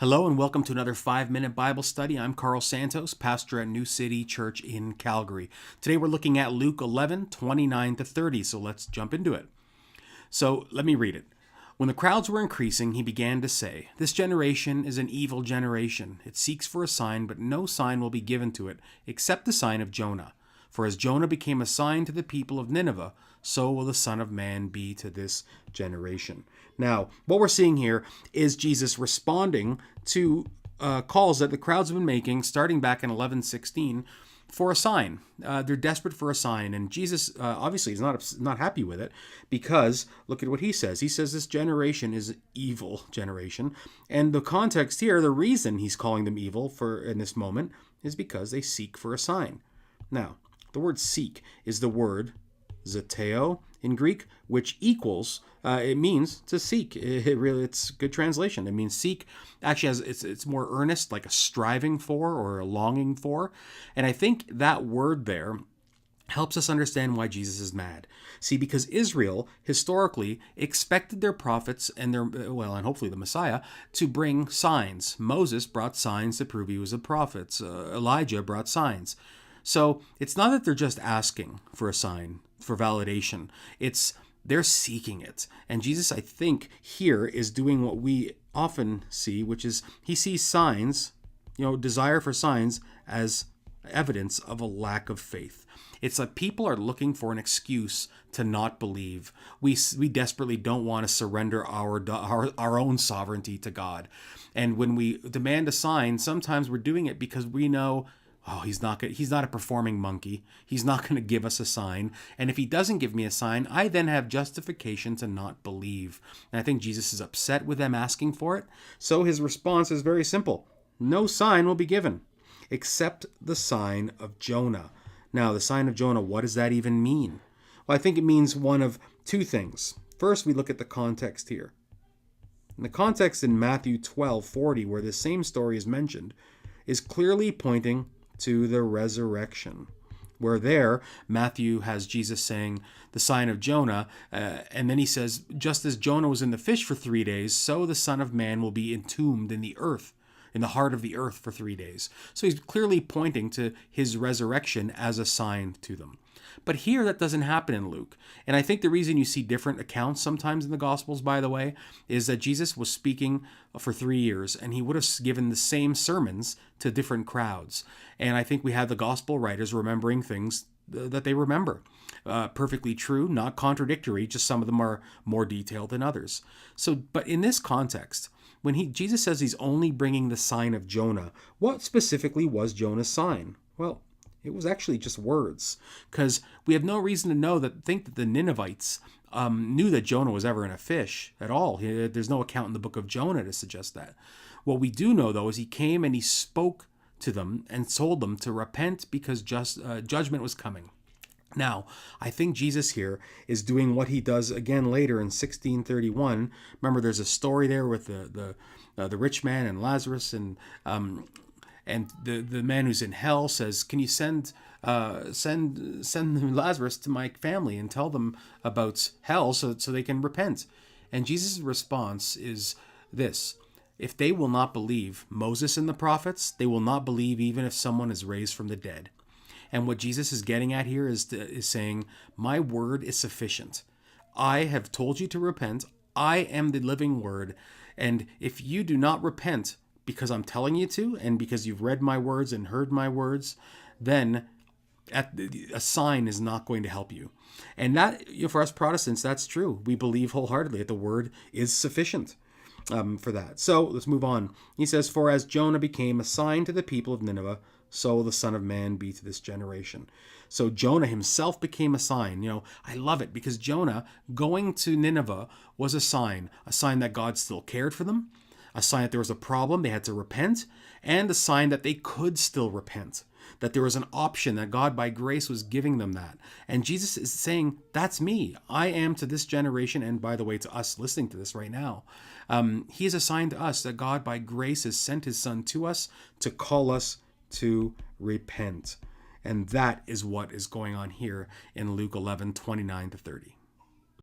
Hello and welcome to another 5-minute Bible study. I'm Carl Santos, pastor at New City Church in Calgary. Today we're looking at Luke 11:29-30, so let's jump into it. So let me read it. When the crowds were increasing, he began to say, "This generation is an evil generation. It seeks for a sign, but no sign will be given to it, except the sign of Jonah. For as Jonah became a sign to the people of Nineveh, so will the Son of Man be to this generation." Now, what we're seeing here is Jesus responding to calls that the crowds have been making starting back in 11:16 for a sign. They're desperate for a sign, and Jesus obviously is not happy with it, because look at what he says. He says this generation is an evil generation, and the context here, the reason he's calling them evil for in this moment, is because they seek for a sign. Now, the word seek is the word zeteo in Greek, which equals, it means to seek. It's a good translation. It means seek. Actually, it's more earnest, like a striving for or a longing for. And I think that word there helps us understand why Jesus is mad. See, because Israel historically expected their prophets and and hopefully the Messiah to bring signs. Moses brought signs to prove he was a prophet. Elijah brought signs. So it's not that they're just asking for a sign, for validation. They're seeking it. And Jesus, I think, here is doing what we often see, which is he sees signs, desire for signs, as evidence of a lack of faith. It's like people are looking for an excuse to not believe. We desperately don't want to surrender our own sovereignty to God. And when we demand a sign, sometimes we're doing it because we know, he's not a performing monkey. He's not going to give us a sign. And if he doesn't give me a sign, I then have justification to not believe. And I think Jesus is upset with them asking for it. So his response is very simple. No sign will be given except the sign of Jonah. Now, the sign of Jonah, what does that even mean? Well, I think it means one of two things. First, we look at the context here. And the context in Matthew 12:40, where the same story is mentioned, is clearly pointing to the resurrection, where there Matthew has Jesus saying the sign of Jonah, and then he says, just as Jonah was in the fish for 3 days, so the Son of Man will be entombed in the earth, in the heart of the earth for 3 days. So he's clearly pointing to his resurrection as a sign to them. But here that doesn't happen in Luke. And I think the reason you see different accounts sometimes in the Gospels, by the way, is that Jesus was speaking for 3 years and he would have given the same sermons to different crowds. And I think we have the Gospel writers remembering things that they remember. Perfectly true, not contradictory, just some of them are more detailed than others. But in this context, when Jesus says he's only bringing the sign of Jonah, what specifically was Jonah's sign? Well, it was actually just words, because we have no reason to think that the Ninevites knew that Jonah was ever in a fish at all. There's no account in the book of Jonah to suggest that. What we do know, though, is he came and he spoke to them and told them to repent because judgment was coming. Now, I think Jesus here is doing what he does again later in 16:31. Remember, there's a story there with the rich man and Lazarus, and the man who's in hell says, "Can you send Lazarus to my family and tell them about hell so they can repent?" And Jesus' response is this: if they will not believe Moses and the prophets, they will not believe even if someone is raised from the dead. And what Jesus is getting at here is saying, my word is sufficient. I have told you to repent. I am the living word. And if you do not repent because I'm telling you to, and because you've read my words and heard my words, then a sign is not going to help you. And that, for us Protestants, that's true. We believe wholeheartedly that the word is sufficient for that. So let's move on. He says, "For as Jonah became a sign to the people of Nineveh, so will the Son of Man be to this generation." So Jonah himself became a sign. I love it because Jonah going to Nineveh was a sign that God still cared for them, a sign that there was a problem, they had to repent, and a sign that they could still repent, that there was an option, that God by grace was giving them that. And Jesus is saying, that's me. I am to this generation, and by the way, to us listening to this right now. He is a sign to us that God by grace has sent his Son to us to call us to repent. And that is what is going on here in Luke 11:29-30.